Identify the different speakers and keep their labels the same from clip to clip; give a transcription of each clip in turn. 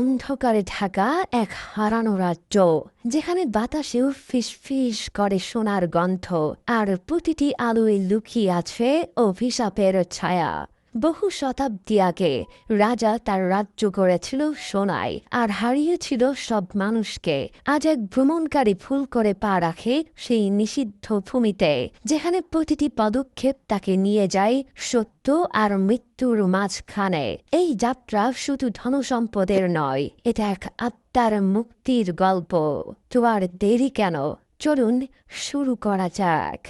Speaker 1: অন্ধকারে ঢাকা এক হারানো রাজ্য, যেখানে বাতাসেও ফিসফিস করে সোনার গন্ধ, আর প্রতিটি আলোয় লুকিয়ে আছে অভিশাপের ছায়া। বহু শতাব্দী আগে রাজা তার রাজ্য গড়েছিল সোনায়, আর হারিয়েছিল সব মানুষকে। আজ এক ভ্রমণকারী ভুল করে পা রাখে সেই নিষিদ্ধ ভূমিতে, যেখানে প্রতিটি পদক্ষেপ তাকে নিয়ে যায় সত্য আর মৃত্যুর মাঝখানে। এই যাত্রা শুধু ধনসম্পদের নয়, এটা এক আত্মার মুক্তির গল্প। তো আর দেরি কেন, চলুন শুরু করা যাক।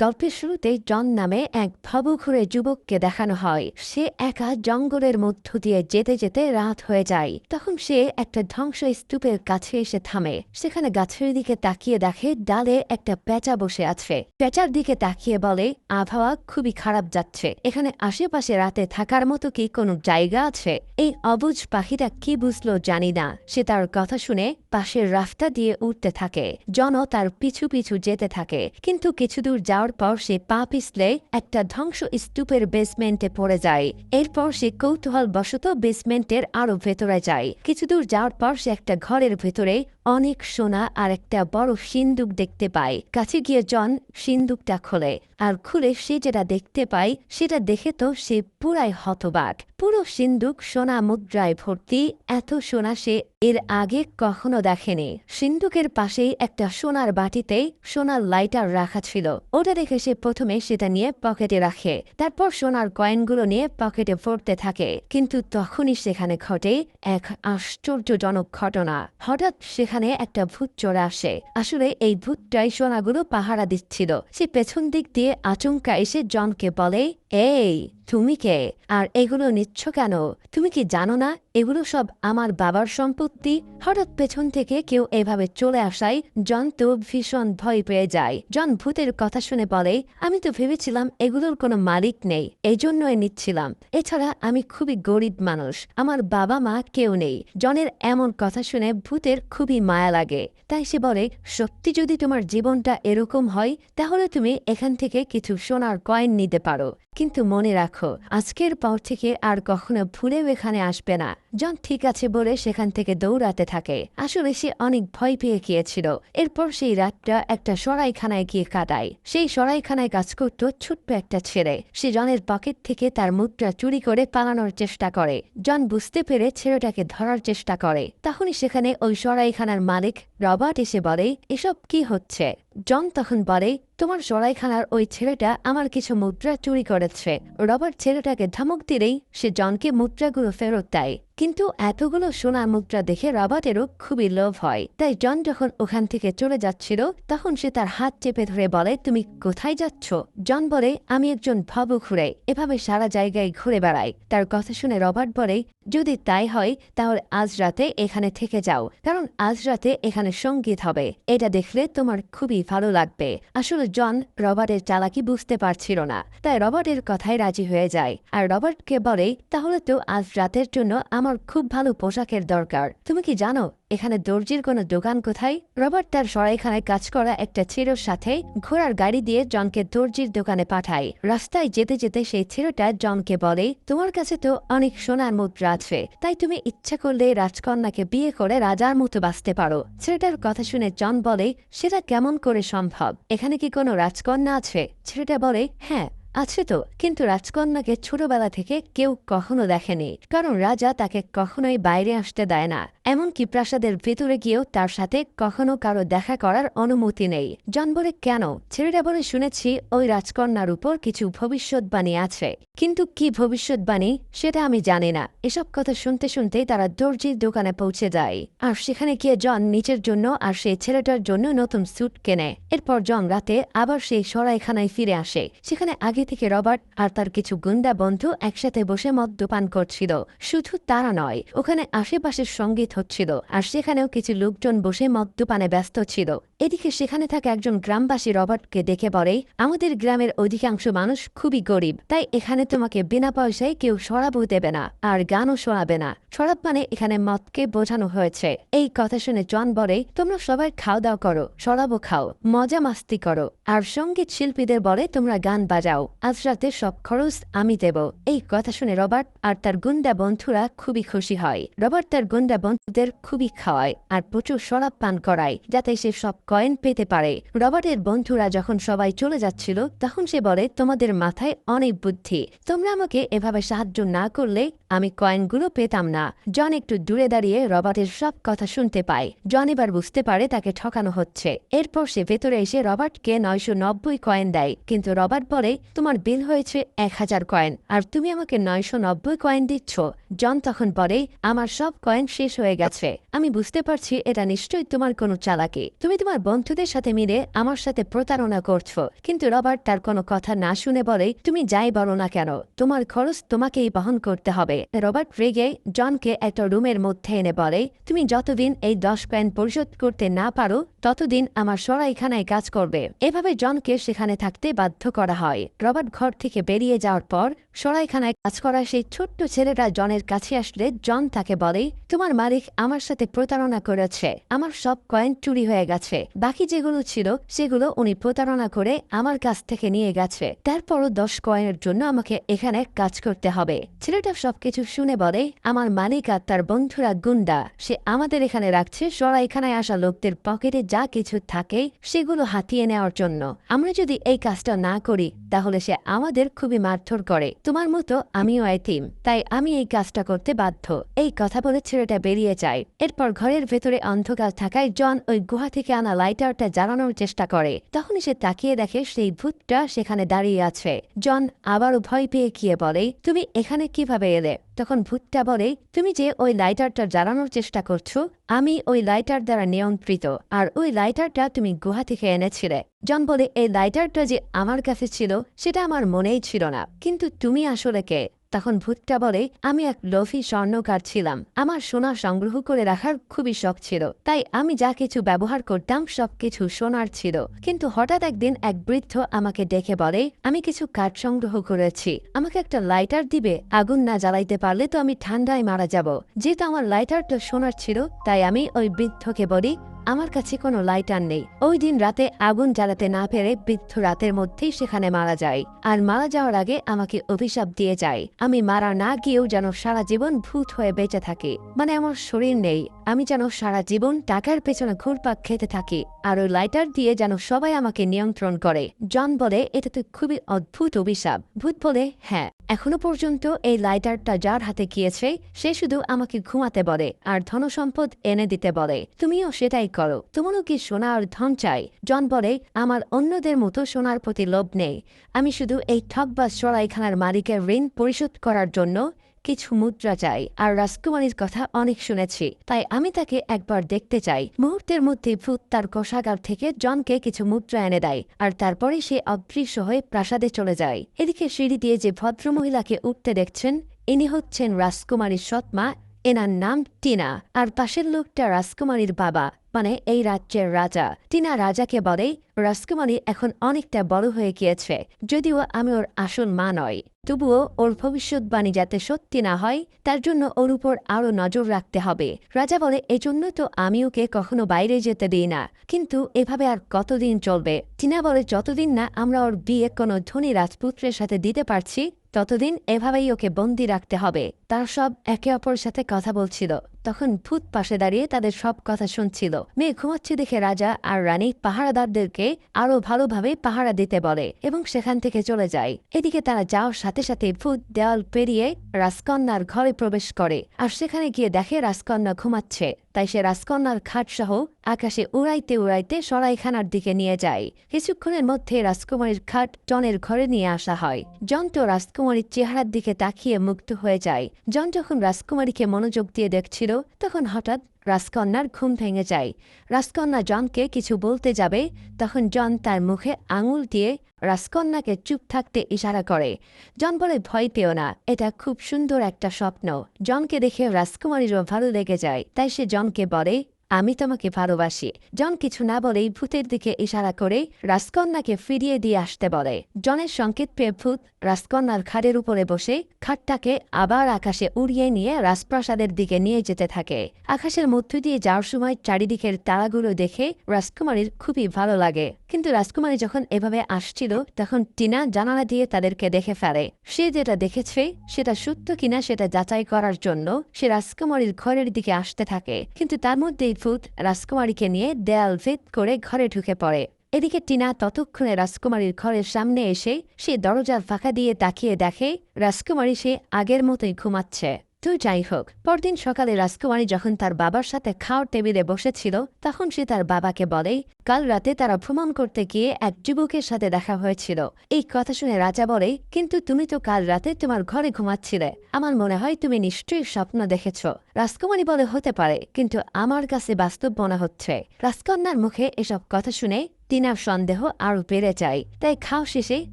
Speaker 1: গল্পের শুরুতে জন নামে এক ভবঘুরে যুবককে দেখানো হয়। সে একা জঙ্গলের মধ্য দিয়ে যেতে যেতে রাত হয়ে যায়। তখন সে একটা ধ্বংস স্তূপের কাছে এসে থামে। সেখানে গাছের দিকে তাকিয়ে দেখে ডালে একটা পেঁচা বসে আছে। পেঁচার দিকে তাকিয়ে বলে, আবহাওয়া খুবই খারাপ যাচ্ছে, এখানে আশেপাশে রাতে থাকার মতো কি কোনো জায়গা আছে? এই অবুঝ পাখিটা কি বুঝলো জানি না। সে তার কথা শুনে পাশের রাস্তা দিয়ে উঠতে থাকে। জনও তার পিছু পিছু যেতে থাকে, কিন্তু কিছু দূর যাওয়ার পর সে পা পিছলে একটা ধ্বংস স্তূপের বেসমেন্টে পড়ে যায়। এরপর সে কৌতূহলবশত বেসমেন্টের আরো ভেতরে যায়। কিছু দূর যাওয়ার পর সে একটা ঘরের ভেতরে অনেক সোনা আর একটা বড় সিন্দুক দেখতে পায়। কাছে গিয়ে জন সিন্দুকটা খোলে, আর খুলে সে যেটা দেখতে পায় সেটা দেখে তো সে পুরাই হতবাক। পুরো সিন্দুক সোনা মুদ্রায় ভর্তি। এত সোনা সে এর আগে কখনো দেখেনি। সিন্দুকের পাশেই একটা সোনার বাটিতে সোনার লাইটার রাখা ছিল। ওটা দেখে সে প্রথমে সেটা নিয়ে পকেটে রাখে, তারপর সোনার কয়েনগুলো নিয়ে পকেটে ভরতে থাকে। কিন্তু তখনই সেখানে ঘটে এক আশ্চর্যজনক ঘটনা। হঠাৎ সেখানে একটা ভূত চলে আসে। আসলে এই ভূতটাই সোনাগুলো পাহারা দিচ্ছিল। সে পেছন দিক দিয়ে আচমকা এসে জনকে বলে, এই তুমি কে, আর এগুলো নিচ্ছ কেন? তুমি কি জানো না এগুলো সব আমার বাবার সম্পত্তি? হঠাৎ পেছন থেকে কেউ এভাবে চলে আসায় জন তো ভীষণ ভয় পেয়ে যায়। জন ভূতের কথা শুনে বলে, আমি তো ভেবেছিলাম এগুলোর কোনো মালিক নেই, এই জন্যই নিচ্ছিলাম। এছাড়া আমি খুবই গরিব মানুষ, আমার বাবা মা কেউ নেই। জনের এমন কথা শুনে ভূতের খুবই মায়া লাগে। তাই সে বলে, সত্যি যদি তোমার জীবনটা এরকম হয় তাহলে তুমি এখান থেকে কিছু সোনার কয়েন নিতে পারো, কিন্তু মনে রাখো আজকের পর থেকে আর কখনো ভুলেও এখানে আসবে না। জন ঠিক আছে বলে সেখান থেকে দৌড়াতে থাকে। আসলে সে অনেক ভয় পেয়ে গিয়েছিল। এরপর সেই রাতটা একটা সরাইখানায় গিয়ে কাটায়। সেই সরাইখানায় কাজ করত ছোট্ট একটা ছেলে। সে জনের পকেট থেকে তার মুদ্রা চুরি করে পালানোর চেষ্টা করে। জন বুঝতে পেরে ছেলেটাকে ধরার চেষ্টা করে। তখনই সেখানে ওই সরাইখানার মালিক রবার্ট এসে বলে, এসব কি হচ্ছে? জন তখন বলে, তোমার সরাইখানার ওই ছেলেটা আমার কিছু মুদ্রা চুরি করেছে। রবার্ট ছেলেটাকে ধমক দিলেই সে জনকে মুদ্রাগুলো ফেরত দেয়। কিন্তু এতগুলো সোনার মুদ্রা দেখে রবার্টেরও খুবই লোভ হয়। তাই জন যখন ওখান থেকে চলে যাচ্ছিল তখন সে তার হাত চেপে ধরে বলে, তুমি কোথায় যাচ্ছ? জন বলে, আমি একজন ভবঘুরে, এভাবে সারা জায়গায় ঘুরে বেড়াই। তার কথা শুনে রবার্ট বলে, যদি তাই হয় তাহলে আজ রাতে এখানে থেকে যাও, কারণ আজ রাতে এখানে সঙ্গীত হবে, এটা দেখলে তোমার খুবই ভালো লাগবে। আসলে জন রবার্টের চালাকি বুঝতে পারছিল না, তাই রবার্টের কথায় রাজি হয়ে যায়। আর রবার্টকে বলে, তাহলে তো আজ রাতের জন্য আমার খুব ভালো পোশাকের দরকার। তুমি কি জানো এখানে দর্জির কোনো দোকান কোথায়? রবার্ট তার সরাইখানায় কাজ করা একটা ছেলের সাথে ঘোড়ার গাড়ি দিয়ে জনকে দর্জির দোকানে পাঠায়। রাস্তায় যেতে যেতে সেই ছেলেটা জনকে বলে, তোমার কাছে তো অনেক সোনার মুদ্রা আছে, তাই তুমি ইচ্ছা করলে রাজকন্যাকে বিয়ে করে রাজার মতো বাঁচতে পারো। ছেলেটার কথা শুনে জন বলে, সেটা কেমন করে সম্ভব? এখানে কি কোনো রাজকন্যা আছে? ছেলেটা বলে, হ্যাঁ আছে তো, কিন্তু রাজকন্যাকে ছোটবেলা থেকে কেউ কখনো দেখেনি, কারণ রাজা তাকে কখনোই বাইরে আসতে দেয় না। এমনকি প্রাসাদের ভেতরে গিয়েও তার সাথে কখনো কারো দেখা করার অনুমতি নেই। জন বলে, কেন? ছেলেটা বলে, শুনেছি ওই রাজকন্যার উপর কিছু ভবিষ্যৎবাণী আছে, কিন্তু কি ভবিষ্যৎবাণী সেটা আমি জানি না। এসব কথা শুনতে শুনতে তারা দর্জির দোকানে পৌঁছে যায়। আর সেখানে গিয়ে জন নিচের জন্য আর সেই ছেলেটার জন্য নতুন স্যুট কেনে। এরপর জন রাতে আবার সেই সরাইখানায় ফিরে আসে। সেখানে আগে থেকে রবার্ট আর তার কিছু গুন্ডা বন্ধু একসাথে বসে মদ্যপান করছিল। শুধু তারা নয়, ওখানে আশেপাশের সঙ্গীত হচ্ছিল, আর সেখানেও কিছু লোকজন বসে মদ্যপানে ব্যস্ত ছিল। এদিকে সেখানে থাকা একজন গ্রামবাসী রবার্টকে দেখে বলে, আমাদের গ্রামের অধিকাংশ মানুষ খুবই গরিব, তাই এখানে তোমাকে বিনা পয়সায় কেউ শরাবও দেবে না, আর গানও শোনাবে না। শরাব মানে এখানে মদকে বোঝানো হয়েছে। এই কথা শুনে জন বলে, তোমরা সবাই খাওয়া দাওয়া করো, শরাবও খাও, মজা মাস্তি করো, আর সঙ্গীত শিল্পীদের বলে তোমরা গান বাজাও। আজ রাতে সব খরচ আমি দেব। এই কথা শুনে রবার্ট আর তার গুন্ডা বন্ধুরা খুবই খুশি হয়। রবার্ট তার গুন্ডা বন্ধুদের খুবই খাওয়ায় আর প্রচুর শরাব পান করায় যাতে সে সব কয়েন পেতে পারে। রবার্টের বন্ধুরা যখন সবাই চলে যাচ্ছিল তখন সে বলে, তোমাদের মাথায় অনেক বুদ্ধি, তোমরা আমাকে এভাবে সাহায্য না করলে আমি কয়েনগুলো পেতাম না। জন একটু দূরে দাঁড়িয়ে রবার্টের সব কথা শুনতে পায়। জন এবার বুঝতে পারে তাকে ঠকানো হচ্ছে। এরপর সে ভেতরে এসে রবার্টকে 990 কয়েন দেয়, কিন্তু রবার্ট বলে, তোমার বিল হয়েছে 1000 কয়েন আর তুমি আমাকে 990 কয়েন দিচ্ছ। জন তখন বলে, আমার সব কয়েন শেষ হয়ে গেছে। আমি বুঝতে পারছি এটা নিশ্চয়ই তোমার কোনো চালাকি। তুমি তোমার বন্ধুদের সাথে মিলে আমার সাথে প্রতারণা করছো। কিন্তু রবার্ট তার কোনো কথা না শুনে বলে, তুমি যাই বলো না কেন, তোমার খরচ তোমাকেই বহন করতে হবে। রবার্ট রেগে জনকে একটা রুমের মধ্যে এনে বলে, তুমি যতদিন এই 10 কয়েন পরিশোধ করতে না পারো ততদিন আমার সরাইখানায় কাজ করবে। এভাবে জনকে সেখানে থাকতে বাধ্য করা হয়। রবার্ট ঘর থেকে বেরিয়ে যাওয়ার পর সরাইখানায় কাজ করা সেই ছোট্ট ছেলেটা জনের কাছে আসলে জন তাকে বলে, তোমার মালিক আমার সাথে প্রতারণা করেছে, আমার সব কয়েন চুরি হয়ে গেছে, বাকি যেগুলো ছিল সেগুলো উনি প্রতারণা করে আমার কাছ থেকে নিয়ে গেছে, তারপরও 10 কয়েনের জন্য আমাকে এখানে কাজ করতে হবে। ছেলেটা সবকিছু শুনে বলে, আমার মালিক আর তার বন্ধুরা গুন্ডা, সে আমাদের এখানে রাখছে সরাইখানায় আসা লোকদের পকেটে যা কিছু থাকে সেগুলো হাতিয়ে নেওয়ার জন্য। আমরা যদি এই কাজটা না করি তাহলে সে আমাদের খুবই মারধর করে। তোমার মতো আমিও এতিম, তাই আমি এই কাজটা করতে বাধ্য। এই কথা বলে ছেলেটা বেরিয়ে যায়। এরপর ঘরের ভেতরে অন্ধকার থাকায় জন ওই গুহা থেকে আনা লাইটারটা জ্বালানোর চেষ্টা করে। তখনই সে তাকিয়ে দেখে সেই ভূতটা সেখানে দাঁড়িয়ে আছে। জন আবারও ভয় পেয়ে গিয়ে বলে, তুমি এখানে কিভাবে এলে? তখন ভূতটা বলে, তুমি যে ওই লাইটারটা জ্বালানোর চেষ্টা করছো, আমি ওই লাইটার দ্বারা নিয়ন্ত্রিত, আর ওই লাইটারটা তুমি গুহা থেকে এনেছিলে। জন বলে, এই লাইটারটা যে আমার কাছে ছিল সেটা আমার মনেই ছিল না, কিন্তু তুমি আসলে কে? তখন ভূতটা বলে, আমি এক লোভী স্বর্ণকার ছিলাম, আমার সোনা সংগ্রহ করে রাখার খুবই শখ ছিল, তাই আমি যা কিছু ব্যবহার করতাম সবকিছু সোনার ছিল। কিন্তু হঠাৎ একদিন এক বৃদ্ধ আমাকে ডেকে বলে, আমি কিছু কাঠ সংগ্রহ করেছি, আমাকে একটা লাইটার দিবে? আগুন না জ্বালাইতে পারলে তো আমি ঠান্ডায় মারা যাব। যেহেতু আমার লাইটারটা সোনার ছিল তাই আমি ওই বৃদ্ধকে বলি, আমার কাছে কোনো লাইটার নেই। ওই দিন রাতে আগুন জ্বালাতে না পেরে বৃদ্ধ রাতের মধ্যেই সেখানে মারা যায়, আর মারা যাওয়ার আগে আমাকে অভিশাপ দিয়ে যায় আমি মারা না গিয়েও যেন সারা জীবন ভূত হয়ে বেঁচে থাকি। মানে আমার শরীর নেই, আমি যেন সারা জীবন টাকার পেছনে ঘুরপাক খেতে থাকি, আর ওই লাইটার দিয়ে যেন সবাই আমাকে নিয়ন্ত্রণ করে। জন বলে, এটা তো খুবই অদ্ভুত অভিশাপ। ভূত বলে, হ্যাঁ, এখনো পর্যন্ত এই লাইটারটা যার হাতে গিয়েছে সে শুধু আমাকে ঘুমাতে বলে আর ধনসম্পদ এনে দিতে বলে, তুমিও সেটাই করো। তোমারও কি সোনা আর ধন চাই? জন বলে, আমার অন্যদের মতো সোনার প্রতি লোভ নেই, আমি শুধু এই ঠকবাজ সরাইখানার মালিকের ঋণ পরিশোধ করার জন্য কিছু মুদ্রা চাই, আর রাজকুমারীর কথা অনেক শুনেছি, তাই আমি তাকে একবার দেখতে চাই। মুহূর্তের মধ্যে ভূত তার কোষাগার থেকে জনকে কিছু মুদ্রা এনে দেয়, আর তারপরে সে অদৃশ্য হয়ে প্রাসাদে চলে যায়। এদিকে সিঁড়ি দিয়ে যে ভদ্রমহিলাকে উঠতে দেখছেন ইনি হচ্ছেন রাজকুমারীর সৎমা, এনার নাম টিনা, আর পাশের লোকটা রাজকুমারীর বাবা, মানে এই রাজ্যের রাজা। টিনা রাজাকে বলে, রাজকুমারী এখন অনেকটা বড় হয়ে গিয়েছে, যদিও আমি ওর আসল মা নয়, তবুও ওর ভবিষ্যৎবাণী যাতে সত্যি না হয় তার জন্য ওর উপর আরও নজর রাখতে হবে। রাজা বলে, এজন্য তো আমি ওকে কখনো বাইরে যেতে দিই না, কিন্তু এভাবে আর কতদিন চলবে? টিনা বলে, যতদিন না আমরা ওর বিয়ে কোনো ধনী রাজপুত্রের সাথে দিতে পারছি ততদিন এভাবেই ওকে বন্দি রাখতে হবে। তার সব একে অপরের সাথে কথা বলছিল, তখন ভূত পাশে দাঁড়িয়ে তাদের সব কথা শুনছিল। মেয়ে ঘুমাচ্ছে দেখে রাজা আর রানী পাহারাদারদেরকে আরো ভালোভাবে পাহারা দিতে বলে এবং সেখান থেকে চলে যায়। এদিকে তারা যাওয়ার সাথে সাথে ভূত দেওয়াল পেরিয়ে রাজকন্যার ঘরে প্রবেশ করে, আর সেখানে গিয়ে দেখে রাজকন্যা ঘুমাচ্ছে, তাই সে রাজকন্যার খাট সহ আকাশে উড়াইতে উড়াইতে সরাইখানার দিকে নিয়ে যায়। কিছুক্ষণের মধ্যে রাজকুমারীর খাট জনের ঘরে নিয়ে আসা হয়। জন তো রাজকুমারীর চেহারার দিকে তাকিয়ে মুগ্ধ হয়ে যায়। জন যখন রাজকুমারীকে মনোযোগ দিয়ে দেখছিল তখন হঠাৎ রাজকন্যার ঘুম ভেঙে যায়। রাজকন্যা জনকে কিছু বলতে যাবে, তখন জন তার মুখে আঙুল দিয়ে রাজকন্যাকে চুপ থাকতে ইশারা করে। জন বলে, ভয় পেও না, এটা খুব সুন্দর একটা স্বপ্ন। জনকে দেখে রাজকুমারীরও ভালো লেগে যায়, তাই সে জনকে বলে, আমি তোমাকে ভালোবাসি। জন কিছু না বলেই ভূতের দিকে ইশারা করে রাজকন্যাকে ফিরিয়ে দিয়ে আসতে বলে। জনের সংকেত পেয়ে ভূত রাজকন্যার খাটের উপরে বসে খাটটাকে আবার আকাশে উড়িয়ে নিয়ে রাজপ্রাসাদের দিকে নিয়ে যেতে থাকে। আকাশের মধ্য দিয়ে যাওয়ার সময় চারিদিকের তারাগুলো দেখে রাজকুমারীর খুবই ভালো লাগে। কিন্তু রাজকুমারী যখন এভাবে আসছিল তখন টিনা জানালা দিয়ে তাদেরকে দেখে ফেলে। সে যেটা দেখেছে সেটা সত্য কিনা সেটা যাচাই করার জন্য সে রাজকুমারীর ঘরের দিকে আসতে থাকে, কিন্তু তার মধ্যেই ভূত রাজকুমারীকে নিয়ে দেয়াল ভেদ করে ঘরে ঢুকে পড়ে। এদিকে টিনা ততক্ষণে রাজকুমারীর ঘরের সামনে এসে সে দরজার ফাঁকা দিয়ে তাকিয়ে দেখে রাজকুমারী সে আগের মতোই ঘুমাচ্ছে। তো যাই হোক, পরদিন সকালে রাজকুমারী যখন তার বাবার সাথে খাওয়ার টেবিলে বসেছিল তখন সে তার বাবাকে বলে কাল রাতে তারা ভ্রমণ করতে গিয়ে এক যুবকের সাথে দেখা হয়েছিল। এই কথা শুনে রাজা বলে, কিন্তু তুমি তো কাল রাতে তোমার ঘরে ঘুমাচ্ছিলে, আমার মনে হয় তুমি নিশ্চয়ই স্বপ্ন দেখেছ। রাজকুমারী বলে, হতে পারে, কিন্তু আমার কাছে বাস্তব মনে হচ্ছে। রাজকন্যার মুখে এসব কথা শুনে টিনার সন্দেহ আরও বেড়ে যায়। তাই খাওয়া শেষে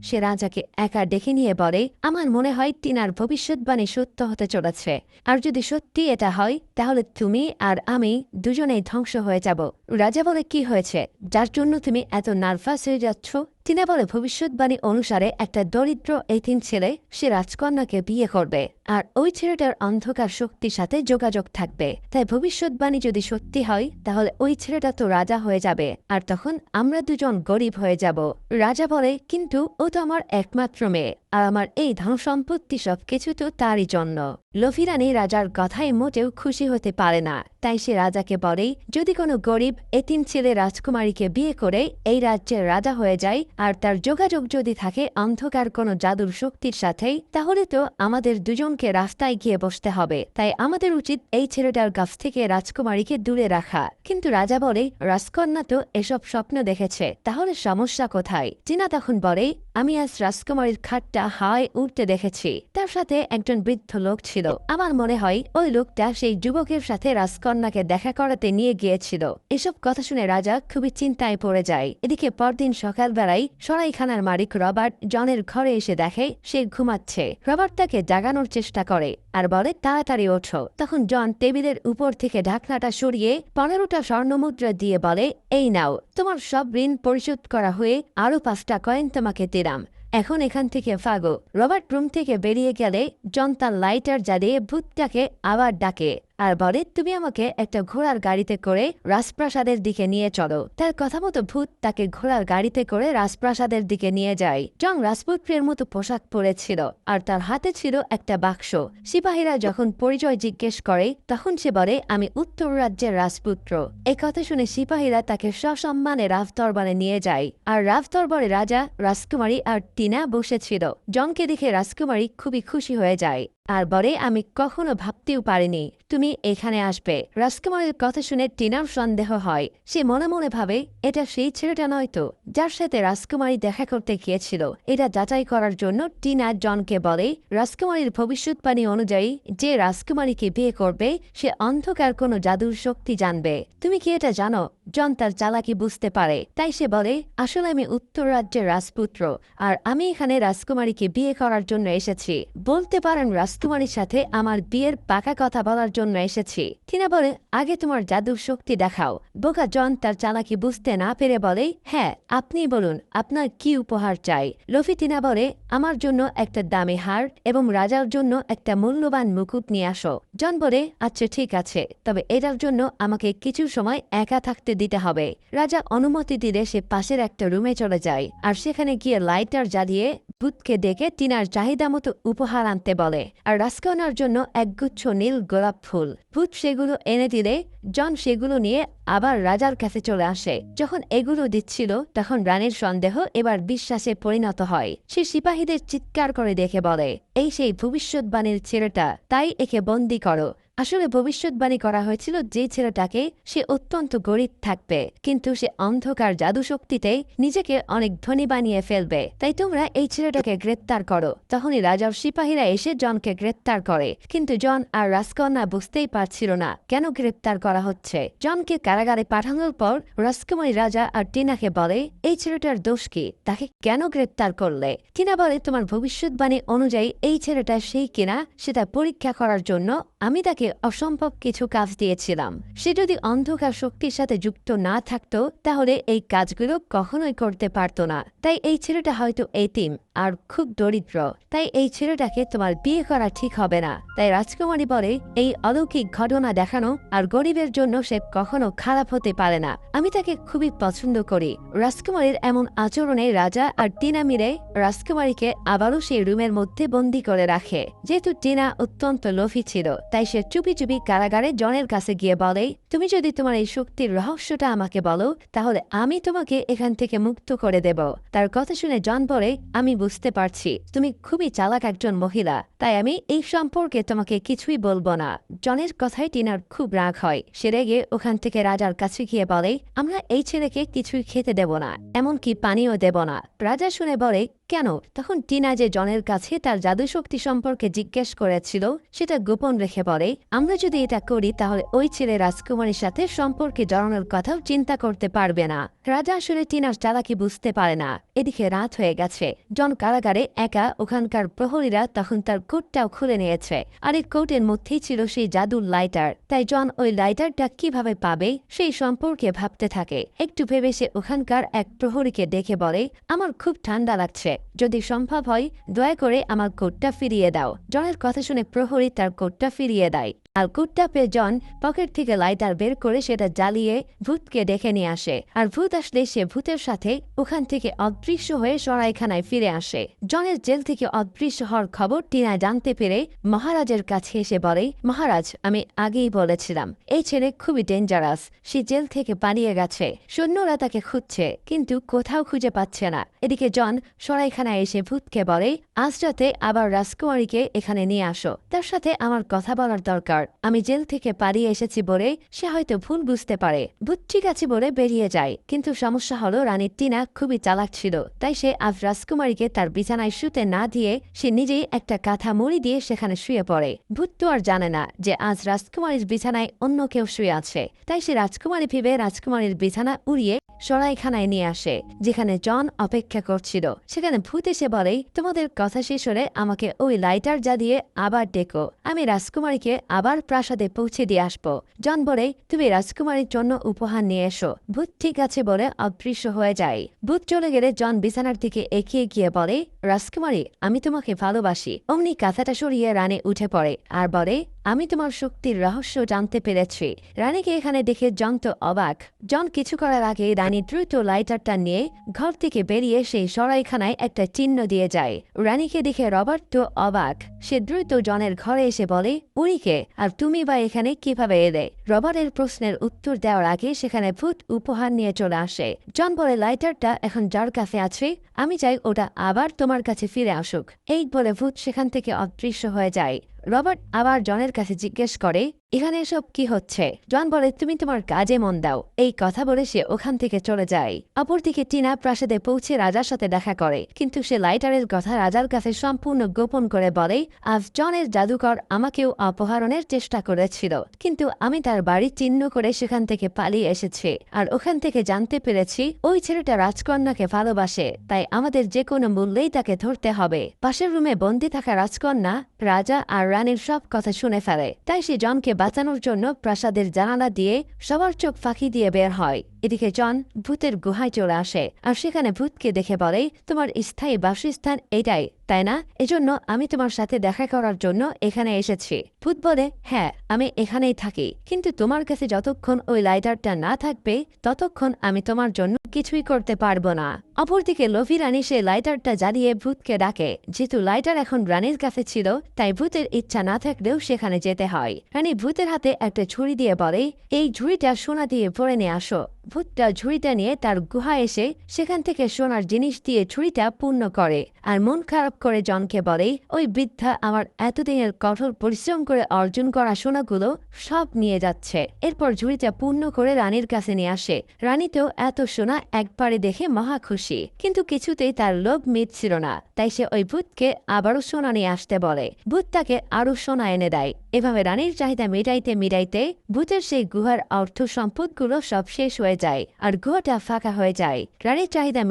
Speaker 1: সে রাজাকে একা ডেকে নিয়ে বলে, আমার মনে হয় টিনার ভবিষ্যৎবাণী সত্য হতে চলেছে। আর যদি সত্যি এটা হয় তাহলে তুমি আর আমি দুজনেই ধ্বংস হয়ে যাব। রাজা বলে, কি হয়েছে যার জন্য তুমি এত নার্ভাস হয়ে যাচ্ছ? টিনা বলে, ভবিষ্যৎবাণী অনুসারে একটা দরিদ্র এতিম ছেলে সে রাজকন্যাকে বিয়ে করবে, আর ওই ছেলেটার অন্ধকার শক্তির সাথে যোগাযোগ থাকবে। তাই ভবিষ্যৎবাণী যদি সত্যি হয় তাহলে ওই ছেলেটা তো রাজা হয়ে যাবে, আর তখন আমরা দুজন গরিব হয়ে যাব। রাজা বলে, কিন্তু ও তো আমার একমাত্র মেয়ে, আর আমার এই ধন সম্পত্তি সব কিছু তো তারই জন্য। লোভী রানী রাজার কথায় মোটেও খুশি হতে পারে না। তাই সে রাজাকে বলে, যদি কোনো গরিব এতিম ছেলে রাজকুমারীকে বিয়ে করে এই রাজ্যের রাজা হয়ে যায় আর তার যোগাযোগ যদি থাকে অন্ধকার কোনো জাদুর শক্তির সাথেই, তাহলে তো আমাদের দুজনকে রাস্তায় গিয়ে বসতে হবে। তাই আমাদের উচিত এই ছেলেটার কাছ থেকে রাজকুমারীকে দূরে রাখা। কিন্তু রাজা বলে, রাজকন্যা তো এসব স্বপ্ন দেখেছে, তাহলে সমস্যা কোথায়? টিনা তখন বলে, আমি আজ রাজকুমারীর খাটটা হাওয়ায় উঠতে দেখেছি, তার সাথে একজন বৃদ্ধ লোক ছিল। আমার মনে হয় ওই লোকটা সেই যুবকের সাথে রাজকন্যাকে দেখা করাতে নিয়ে গিয়েছিল। এসব কথা শুনে রাজা খুবই চিন্তায় পড়ে যায়। এদিকে পরদিন সকালবেলায় সরাইখানার মালিক রবার্ট জনের ঘরে এসে দেখে সে ঘুমাচ্ছে। রবার্ট তাকে জাগানোর চেষ্টা করে আর বলে, তাড়াতাড়ি ওঠো। তখন জন টেবিলের উপর থেকে ঢাকনাটা সরিয়ে 15টা স্বর্ণমুদ্রা দিয়ে বলে, এই নাও, তোমার সব ঋণ পরিশোধ করা হয়ে আরও 5টা কয়েন তোমাকে দিলাম, এখন এখান থেকে ফাগো। রবার্ট রুম থেকে বেরিয়ে গেলে জন তার লাইটার জ্বালিয়ে ভূতটাকে আবার ডাকে আর বলে, তুমি আমাকে একটা ঘোড়ার গাড়িতে করে রাজপ্রাসাদের দিকে নিয়ে চলো। তার কথা মতো ভূত তাকে ঘোড়ার গাড়িতে করে রাজপ্রাসাদের দিকে নিয়ে যায়। জন রাজপুত্রের মতো পোশাক পরেছিল আর তার হাতে ছিল একটা বাক্স। সিপাহীরা যখন পরিচয় জিজ্ঞেস করে তখন সে বলে, আমি উত্তর রাজ্যের রাজপুত্র। এই কথা শুনে সিপাহীরা তাকে সসম্মানে রাজদরবারে নিয়ে যায়। আর রাজদরবারে রাজা, রাজকুমারী আর টিনা বসেছিল। জনকে দেখে রাজকুমারী খুবই খুশি হয়ে যায় আর বলে, আমি কখনো ভাবতেও পারিনি তুমি এখানে আসবে। রাজকুমারীর কথা শুনে টিনার সন্দেহ হয়। সে মনে মনে ভাবে, এটা সেই ছেলেটা নয়তো যার সাথে রাজকুমারী দেখা করতে গিয়েছিল। এটা যাচাই করার জন্য টিনা জনকে বলে, রাজকুমারীর ভবিষ্যৎবাণী অনুযায়ী যে রাজকুমারীকে বিয়ে করবে সে অন্ধকার কোনো জাদুর শক্তি জানবে। তুমি কি এটা জানো? জন তার চালাকি বুঝতে পারে, তাই সে বলে, আসলে আমি উত্তর রাজ্যের রাজপুত্র আর আমি এখানে রাজকুমারীকে বিয়ে করার জন্য এসেছি। বলতে পারেন রাজকুমারীর সাথে আমার বিয়ের পাকা কথা বলার জন্য এসেছি। টিনা বলে, আগে তোমার জাদুর শক্তি দেখাও। বোকা জন তার চালাকি বুঝতে না পেরে বলে, হ্যাঁ, আপনি বলুন আপনার কি উপহার চাই। লোভী টিনা বলে, আমার জন্য একটা দামি হার এবং রাজার জন্য একটা মূল্যবান মুকুট নিয়ে আসো। জন বলে, আচ্ছা ঠিক আছে, তবে এটার জন্য আমাকে কিছু সময় একা থাকতে দিতে হবে। রাজা অনুমতি দিলে সে পাশের একটা রুমে চলে যায় আর সেখানে গিয়ে লাইটার জ্বালিয়ে ভূতকে ডেকে টিনার চাহিদা মতো উপহার আনতে বলে আর রাজকন্যার জন্য একগুচ্ছ নীল গোলাপ ফুল। ভূত সেগুলো এনে দিলে জন সেগুলো নিয়ে আবার রাজার কাছে চলে আসে। যখন এগুলো দিচ্ছিল তখন রানীর সন্দেহ এবার বিশ্বাসে পরিণত হয়। সে সিপাহীদের চিৎকার করে দেখে বলে, এই সেই ভবিষ্যৎবাণীর ছেলেটা, তাই একে বন্দী করো। আসলে ভবিষ্যৎবাণী করা হয়েছিল যে ছেলেটাকে সে অত্যন্ত গরিব থাকবে, কিন্তু সে অন্ধকার জাদুশক্তিতে নিজেকে অনেক ধনী বানিয়ে ফেলবে। তাই তোমরা এই ছেলেটাকে গ্রেপ্তার করো। তখনই রাজার সিপাহীরা এসে জনকে গ্রেপ্তার করে, কিন্তু জন আর রাজকন্যা বুঝতেই পারছিল না কেন গ্রেপ্তার করা হচ্ছে। জনকে কারাগারে পাঠানোর পর রাজকুমারী রাজা আর টিনাকে বলে, এই ছেলেটার দোষ কি, তাকে কেন গ্রেপ্তার করলে? টিনা বলে, তোমার ভবিষ্যৎবাণী অনুযায়ী এই ছেলেটা সেই কিনা সেটা পরীক্ষা করার জন্য আমি তাকে অসম্ভব কিছু কাজ দিয়েছিলাম। সে যদি অন্ধকার শক্তির সাথে যুক্ত না থাকতো তাহলে এই কাজগুলো কখনোই করতে পারতো না। তাই এই ছেলেটা হয়তো এতিম আর খুব দরিদ্র, তাই এই ছেলেটাকে তোমার বিয়ে করা ঠিক হবে না। তাই রাজকুমারী বলে এই অলৌকিক ঘটনা দেখানো আর গরিবের জন্য সে কখনো খারাপ হতে পারে না। আমি তাকে খুবই পছন্দ করি। রাজকুমারীর এমন আচরণে রাজা আর টিনা মিলে রাজকুমারীকে আবারও সেই রুমের মধ্যে বন্দী করে রাখে। যেহেতু টিনা অত্যন্ত লোভী ছিল তাই সে চুপি চুপি কারাগারে জনের কাছে গিয়ে বলে, তুমি যদি তোমার এই শক্তির রহস্যটা আমাকে বলো তাহলে আমি তোমাকে এখান থেকে মুক্ত করে দেব। তার কথা শুনে জন বলে, আমি বুঝতে পারছি তুমি খুবই চালাক একজন মহিলা, তাই আমি এই সম্পর্কে তোমাকে কিছুই বলবো না। জনের কথায় টিনার খুব রাগ হয়। সে রেগে ওখান থেকে রাজার কাছে গিয়ে বলে, আমরা এই ছেলেকে কিছুই খেতে দেব না, এমনকি পানিও দেব না। রাজা শুনে বলে, কেন? তখন টিনা যে জনের কাছে তার জাদুশক্তি সম্পর্কে জিজ্ঞেস করেছিল সেটা গোপন রেখে বলে, আমরা যদি এটা করি তাহলে ওই ছেলে রাজকুমারীর সাথে সম্পর্কে জড়ানোর কথাও চিন্তা করতে পারবে না। রাজা আসলে টিনার চালাকি বুঝতে পারে না। এদিকে রাত হয়ে গেছে। জন কারাগারে একা। ওখানকার প্রহরীরা তখন তার কোটটাও খুলে নিয়েছে, আর এই কোটের মধ্যেই ছিল সেই জাদুর লাইটার। তাই জন ওই লাইটারটা কিভাবে পাবে সেই সম্পর্কে ভাবতে থাকে। একটু ভেবে সে ওখানকার এক প্রহরীকে ডেকে বলে, আমার খুব ঠান্ডা লাগছে, যদি সম্ভব হয় দয়া করে আমার কোটটা ফিরিয়ে দাও। জনের কথা শুনে প্রহরী তার কোটটা ফিরিয়ে দেয়, আর কোটটা পেয়ে জন পকেট থেকে লাইটার বের করে সেটা জ্বালিয়ে ভূতকে ডেকে নিয়ে আসে। আর ভূত আসলে সে ভূতের সাথে ওখান থেকে অদৃশ্য হয়ে সরাইখানায় ফিরে আসে। জনের জেল থেকে অদৃশ্য হওয়ার খবর টিনা জানতে পেরে মহারাজের কাছে এসে বলে, মহারাজ, আমি আগেই বলেছিলাম এই ছেলে খুবই ডেঞ্জারাস। সে জেল থেকে পালিয়ে গেছে। সৈন্যরা তাকে খুঁজছে কিন্তু কোথাও খুঁজে পাচ্ছে না। এদিকে জন সরাইখানায় এসে ভূতকে বলে, আজ রাতে আবার রাজকুমারীকে এখানে নিয়ে আসো, তার সাথে আমার কথা বলার দরকার। আমি জেল থেকে পালিয়ে এসেছি বলে সে হয়তো ভুল বুঝতে পারে। ভূত ঠিক আছে বলে বেরিয়ে যায়, কিন্তু সমস্যা হলো রানী টিনা খুবই চালাক ছিল। তাই সে আজ রাজকুমারীকে তার বিছানায় শুতে না দিয়ে সে নিজেই একটা কাঁথা মুড়ি দিয়ে সেখানে শুয়ে পড়ে। ভূত তো আর জানে না যে আজ রাজকুমারীর বিছানায় অন্য কেউ শুয়ে আছে। তাই সে রাজকুমারী ভেবে রাজকুমারীর বিছানা উড়িয়ে সরাইখানায় নিয়ে আসে, যেখানে জন অপেক্ষা করছিল। সেখানে ভূত এসে বলে, তোমাদের কথা শেষ হলে আমাকে ওই লাইটার জ্বালিয়ে আবার ডেকো, আমি রাজকুমারীকে আবার প্রাসাদে পৌঁছে দিয়ে আসবো। জন বলে, তুমি রাজকুমারীর জন্য উপহার নিয়ে এসো। ভূত ঠিক আছে বলে অদৃশ্য হয়ে যায়। ভূত চলে গেলে জন বিছানার দিকে এগিয়ে গিয়ে বলে, রাজকুমারী, আমি তোমাকে ভালোবাসি। অমনি কাঁথাটা সরিয়ে রানী উঠে পড়ে আর বলে, আমি তোমার শক্তির রহস্য জানতে পেরেছি। রানীকে এখানে দেখে জন তো অবাক। জন কিছু করার আগে রানী দ্রুত লাইটারটা নিয়ে ঘর থেকে বেরিয়ে সেই সরাইখানায় একটা চিহ্ন দিয়ে যায়। রানীকে দেখে রবার্ট তো অবাক। সে দ্রুত জনের ঘরে এসে বলে, উনিকে, আর তুমি বা এখানে কিভাবে এলে? রবার্টের প্রশ্নের উত্তর দেওয়ার আগে সেখানে ভূত উপহার নিয়ে চলে আসে। জন বলে, লাইটারটা এখন যার কাছে আছে আমি চাই ওটা আবার তোমার কাছে ফিরে আসুক। এই বলে ভূত সেখান থেকে অদৃশ্য হয়ে যায়। রবার্ট আবার জনের কাছে জিজ্ঞেস করে, এখানে এসব কি হচ্ছে? জন বলে, তুমি তোমার কাজে মন দাও। এই কথা বলে সে ওখান থেকে চলে যায়। অপরদিকে টিনা প্রাসাদে পৌঁছে রাজার সাথে দেখা করে, কিন্তু সে লাইটারের কথা রাজার কাছে সম্পূর্ণ গোপন করে বলে, আজ জনের জাদুকর আমাকেও অপহরণের চেষ্টা করেছিল, কিন্তু আমি তার বাড়ি চিহ্ন করে সেখান থেকে পালিয়ে এসেছি। আর ওখান থেকে জানতে পেরেছি ওই ছেলেটা রাজকন্যাকে ভালোবাসে, তাই আমাদের যে কোনো মূল্যেই তাকে ধরতে হবে। পাশের রুমে বন্দী থাকা রাজকন্যা রাজা আর রানীর সব কথা শুনে ফেলে। তাই সে জনকে বাঁচানোর জন্য প্রাসাদের জানালা দিয়ে সবার চোখ ফাঁকি দিয়ে বের হয়। এদিকে জন ভূতের গুহায় চলে আসে আর সেখানে ভূতকে দেখে বলে, তোমার স্থায়ী বাসস্থান এটাই, তাই না? এজন্য আমি তোমার সাথে দেখা করার জন্য এখানে এসেছি। ভূত বলে, হ্যাঁ, আমি এখানেই থাকি, কিন্তু তোমার কাছে যতক্ষণ ওই লাইটারটা না থাকবে ততক্ষণ আমি তোমার জন্য কিছুই করতে পারবো না। অপরদিকে লোভী রানী সে লাইটারটা জ্বালিয়ে ভূতকে ডাকে। যেহেতু লাইটার এখন রানীর কাছে ছিল তাই ভূতের ইচ্ছা না থাকলেও সেখানে যেতে হয়। রানী ভূতের হাতে একটা ঝুড়ি দিয়ে বলে, এই ঝুড়িটা সোনা দিয়ে ভরে নিয়ে আসো। ভূতটা ঝুড়িটা নিয়ে তার গুহায় এসে সেখান থেকে সোনার জিনিস দিয়ে ঝুড়িটা পূর্ণ করে আর মন খারাপ করে জনকে বলে, ওই বৃদ্ধা আমার এতদিনের কঠোর পরিশ্রম করে অর্জন করা সোনাগুলো সব নিয়ে যাচ্ছে। এরপর ঝুড়িটা পূর্ণ করে রানীর কাছে নিয়ে আসে। রানী তো এত সোনা একবারে দেখে মহা খুশি, কিন্তু কিছুতেই তার লোভ মিটছিল না। তাই সে ওই ভূতকে আবারও সোনা নিয়ে আসতে বলে। ভূত তাকে আরো সোনা এনে দেয়। এভাবে রানীর চাহিদা মিটাইতে মিটাইতে ভূতের সেই গুহার অর্থ সম্পদগুলো সব শেষ হয়ে যায় আর গুহাটা ফাঁকা হয়ে যায়। রানীর চাহিদা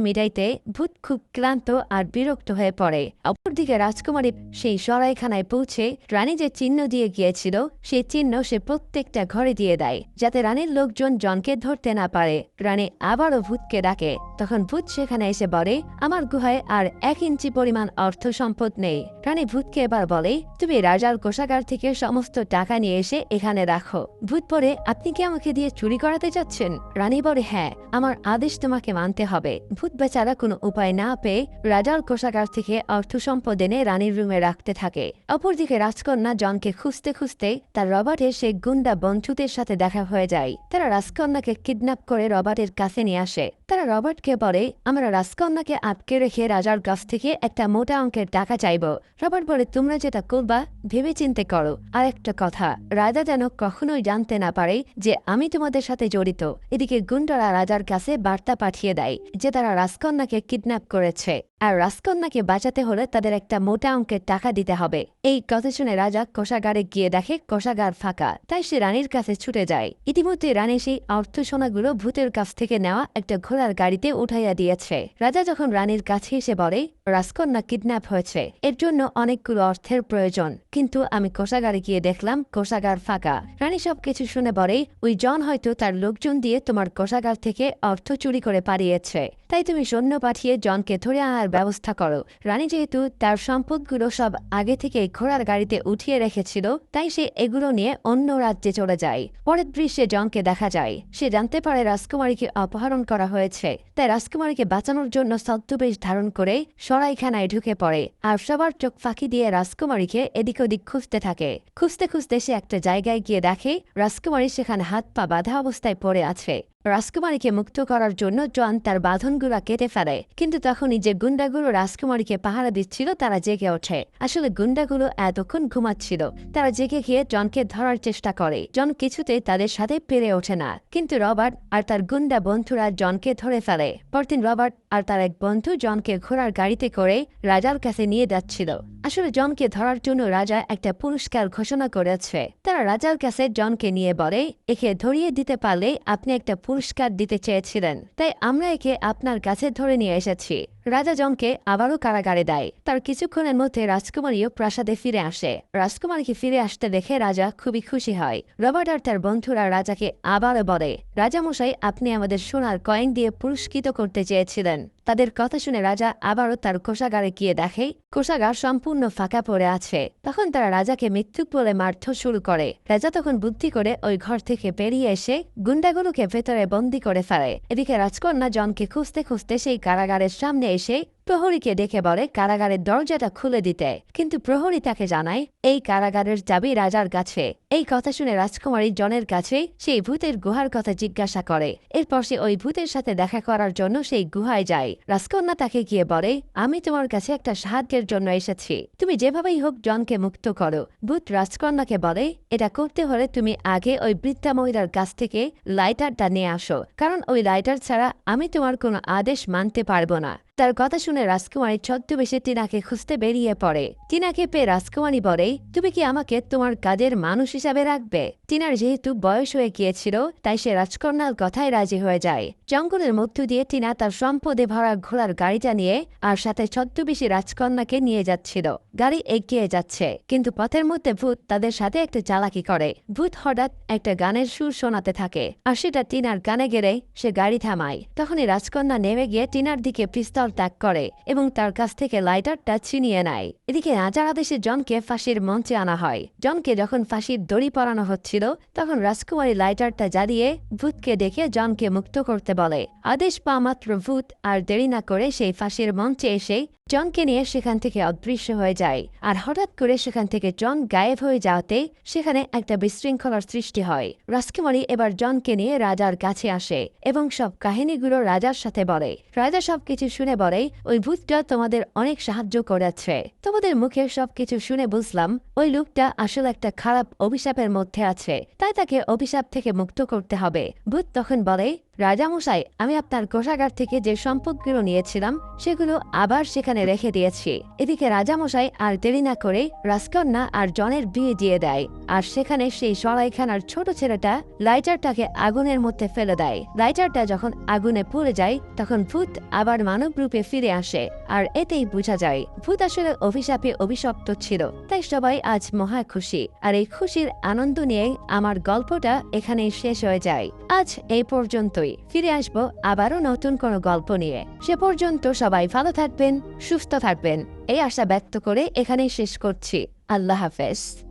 Speaker 1: মিটাইতে ভূত খুব ক্লান্ত আর বিরক্ত হয়ে পড়ে। অপরদিকে রাজকুমারী সেই সরাইখানায় পৌঁছে রানী যে চিহ্ন দিয়ে গিয়েছিল সেই চিহ্ন সে প্রত্যেকটা ঘরে দিয়ে দেয়, যাতে রানীর লোকজন জনকে ধরতে না পারে। রানী আবারও ভূতকে ডাকে, তখন ভূত সেখানে এসে বলে, আমার গুহায় আর 1 ইঞ্চি পরিমাণ অর্থ সম্পদ নেই। রানী ভূতকে এবার বলে, তুমি রাজার কোষাগার থেকে সমস্ত টাকা নিয়ে এসে এখানে রাখো। ভূত বলে, আপনি কি আমাকে দিয়ে চুরি করাতে যাচ্ছেন? রানী বলে, হ্যাঁ, আমার আদেশ তোমাকে মানতে হবে। ভূত বেচারা কোনো উপায় না পেয়ে রাজার কোষাগার থেকে অর্থ সম্পদ এনে রানীর রুমে রাখতে থাকে। অপরদিকে রাজকন্যা জনকে খুঁজতে খুঁজতে তার রবার্টের সেই গুন্ডা বন্ধুদের সাথে দেখা হয়ে যায়। তারা রাজকন্যাকে কিডন্যাপ করে রবার্টের কাছে নিয়ে আসে। তারা রবার্টকে বলে, আমরা রাজকন্যাকে আটকে রেখে রাজার কাছ থেকে একটা মোটা অঙ্কের টাকা চাইব। রবার্ট বলে, তোমরা যেটা করবা ভেবে চিন্তে করো। আর একটা কথা, রাজা যেন কখনোই জানতে না পারে যে আমি তোমাদের সাথে জড়িত। এদিকে গুন্ডারা রাজার কাছে বার্তা পাঠিয়ে দেয় যে তারা রাজকন্যাকে কিডন্যাপ করেছে আর রাজকন্যাকে বাঁচাতে হলে তাদের একটা মোটা অঙ্কের টাকা দিতে হবে। এই কথা শুনে রাজা কোষাগারে গিয়ে দেখে কোষাগার ফাঁকা, তাই সে রানীর কাছে ছুটে যায়। ইতিমধ্যে রানী সেই অর্থ সোনাগুলো ভূতের কাছ থেকে নেওয়া একটা ঘোড়ার গাড়িতে উঠাইয়া দিয়েছে। রাজা যখন রানীর কাছে এসে বলে, রাজকন্যা কিডন্যাপ হয়েছে, এর জন্য অনেকগুলো অর্থের প্রয়োজন, কিন্তু আমি কোষাগারে গিয়ে দেখলাম কোষাগার ফাঁকা। রানী সবকিছু শুনে বলে, ওই জন হয়তো তার লোকজন দিয়ে তোমার কোষাগার থেকে অর্থ চুরি করে পালিয়েছে, তাই তুমি সৈন্য পাঠিয়ে জনকে ধরে আনার ব্যবস্থা করো। রানী যেহেতু তার সম্পদগুলো সব আগে থেকে ঘোড়ার গাড়িতে উঠিয়ে রেখেছিল, তাই সে এগুলো নিয়ে অন্য রাজ্যে চলে যায়। পরের দৃশ্যে জনকে দেখা যায়, সে জানতে পারে রাজকুমারীকে অপহরণ করা হয়েছে, তাই রাজকুমারীকে বাঁচানোর জন্য ছদ্মবেশ ধারণ করে সরাইখানায় ঢুকে পড়ে আর সবার চোখ ফাঁকি দিয়ে রাজকুমারীকে এদিক ওদিক খুঁজতে থাকে। খুঁজতে খুঁজতে সে একটা জায়গায় গিয়ে দেখে রাজকুমারী সেখানে হাত পা বাঁধা অবস্থায় পড়ে আছে। রাজকুমারীকে মুক্ত করার জন্য জন তার বাঁধনগুলো কেটে ফেলে, কিন্তু তখনই যে গুন্ডাগুলো রাজকুমারীকে পাহারা দিচ্ছিল তারা জেগে ওঠে। আসলে গুন্ডাগুলো এতক্ষণ ঘুমাচ্ছিল। তারা জেগে গিয়ে জনকে ধরার চেষ্টা করে। জন কিছুতে তাদের সাথে পেরে ওঠে না, কিন্তু রবার্ট আর তার গুন্ডা বন্ধুরা জনকে ধরে ফেলে। পরদিন রবার্ট আর তার এক বন্ধু জনকে ঘোড়ার গাড়িতে করে রাজার কাছে নিয়ে যাচ্ছিল। আসলে জনকে ধরার জন্য রাজা একটা পুরস্কার ঘোষণা করেছে। তারা রাজার কাছে জনকে নিয়ে বলে, একে ধরিয়ে দিতে পারলে আপনি একটা পুরস্কার দিতে চেয়েছিলেন, তাই আমরা একে আপনার কাছে ধরে নিয়ে এসেছি। রাজা জনকে আবারও কারাগারে দেয়। তার কিছুক্ষণের মধ্যে রাজকুমারীও প্রাসাদে ফিরে আসে। রাজকুমারীকে ফিরে আসতে দেখে রাজা খুবই খুশি হয়। রবার্ট আর তার বন্ধুরা রাজাকে আবারও বলে, রাজামশাই, আপনি আমাদের সোনার কয়েন দিয়ে পুরস্কৃত করতে চেয়েছিলেন। তাদের কথা শুনে রাজা আবারও তার কোষাগারে গিয়ে দেখে কোষাগার সম্পূর্ণ ফাঁকা পড়ে আছে। তখন তারা রাজাকে মৃত্যুক বলে মারধর শুরু করে। রাজা তখন বুদ্ধি করে ওই ঘর থেকে বেরিয়ে এসে গুন্ডাগুলোকে ভেতরে বন্দী করে ফেলে। এদিকে রাজকন্যা জনকে খুঁজতে খুঁজতে সেই কারাগারের সামনে এসে প্রহরীকে ডেকে বলে কারাগারের দরজাটা খুলে দিতে, কিন্তু প্রহরী তাকে জানায় এই কারাগারের চাবি রাজার কাছে। এই কথা শুনে রাজকুমারী জনের কাছে সেই ভূতের গুহার কথা জিজ্ঞাসা করে। এরপর সে ওই ভূতের সাথে দেখা করার জন্য সেই গুহায় যায়। রাজকন্যা তাকে গিয়ে বলে, আমি তোমার কাছে একটা সাহায্যের জন্য এসেছি, তুমি যেভাবেই হোক জনকে মুক্ত করো। ভূত রাজকন্যাকে বলে, এটা করতে হলে তুমি আগে ওই বৃদ্ধা মহিলার কাছ থেকে লাইটারটা নিয়ে আসো, কারণ ওই লাইটার ছাড়া আমি তোমার কোনো আদেশ মানতে পারবো না। তার কথা শুনে রাজকুমারী ছদ্মবেশে টিনাকে খুঁজতে বেরিয়ে পড়ে। টিনাকে পেয়ে রাজকুমারী বলে, তুমি কি আমাকে তোমার কাজের মানুষ হিসাবে রাখবে? টিনার যেহেতু বয়স হয়ে গিয়েছিল, তাই সে রাজকন্যার কথায় রাজি হয়ে যায়। জঙ্গলের মধ্য দিয়ে টিনা তার সম্পদে ভরা ঘোড়ার গাড়িটা নিয়ে আর সাথে ছদ্মবেশী রাজকন্যাকে নিয়ে যাচ্ছিল। গাড়ি এগিয়ে যাচ্ছে, কিন্তু পথের মধ্যে ভূত তাদের সাথে একটা চালাকি করে। ভূত হঠাৎ একটা গানের সুর শোনাতে থাকে, আর সেটা টিনার কানে গেলে সে গাড়ি থামায়। তখনই রাজকন্যা নেমে গিয়ে টিনার দিকে পিস্তল ত্যাগ করে এবং তার কাছ থেকে লাইটারটা ছিনিয়ে নেয়। এদিকে রাজার আদেশে জনকে ফাঁসির মঞ্চে আনা হয়। জনকে যখন ফাঁসির দড়ি পরানো হচ্ছিল, তখন রাজকুমারী লাইটারটা জ্বালিয়ে ভূতকে ডেকে জনকে মুক্ত করতে বলে। আদেশ পাওয়া মাত্র ভূত আর দেরি না করে সেই ফাঁসির মঞ্চে এসে জনকে নিয়ে সেখান থেকে অদৃশ্য হয়ে যায়। আর হঠাৎ করে সেখান থেকে জন গায়েব হয়ে যাওয়াতে সেখানে একটা বিশৃঙ্খলার সৃষ্টি হয়। রাজকুমারী এবার জনকে নিয়ে রাজার কাছে আসে এবং সব কাহিনীগুলো রাজার সাথে বলে। রাজা সবকিছু শুনে বলে, ওই ভূতটা তোমাদের অনেক সাহায্য করেছে। তোমাদের মুখে সবকিছু শুনে বুঝলাম ওই লোকটা আসলে একটা খারাপ অভিশাপের মধ্যে আছে, তাই তাকে অভিশাপ থেকে মুক্ত করতে হবে। ভূত তখন বলে, রাজামশাই, আমি আপনার কোষাগার থেকে যে সম্পদগুলো নিয়েছিলাম সেগুলো আবার সেখানে রেখে দিয়েছি। এদিকে রাজামশাই আর দেরি না করে রাজকন্যা আর জনের বিয়ে দিয়ে দেয়। আর সেখানে সেই সরাইখানার ছোট ছেলেটা লাইটারটাকে আগুনের মধ্যে ফেলে দেয়। লাইটারটা যখন আগুনে পুড়ে যায় তখন ভূত আবার মানব রূপে ফিরে আসে। আর এতেই বোঝা যায় ভূত আসলে অভিশাপে অভিশপ্ত ছিল। তাই সবাই আজ মহা খুশি। আর এই খুশির আনন্দ নিয়ে আমার গল্পটা এখানেই শেষ হয়ে যায়। আজ এই পর্যন্তই। ফিরে আসবো আবারও নতুন কোনো গল্প নিয়ে। সে পর্যন্ত সবাই ভালো থাকবেন, সুস্থ থাকবেন এই আশা ব্যক্ত করে এখানেই শেষ করছি। আল্লাহ হাফেজ।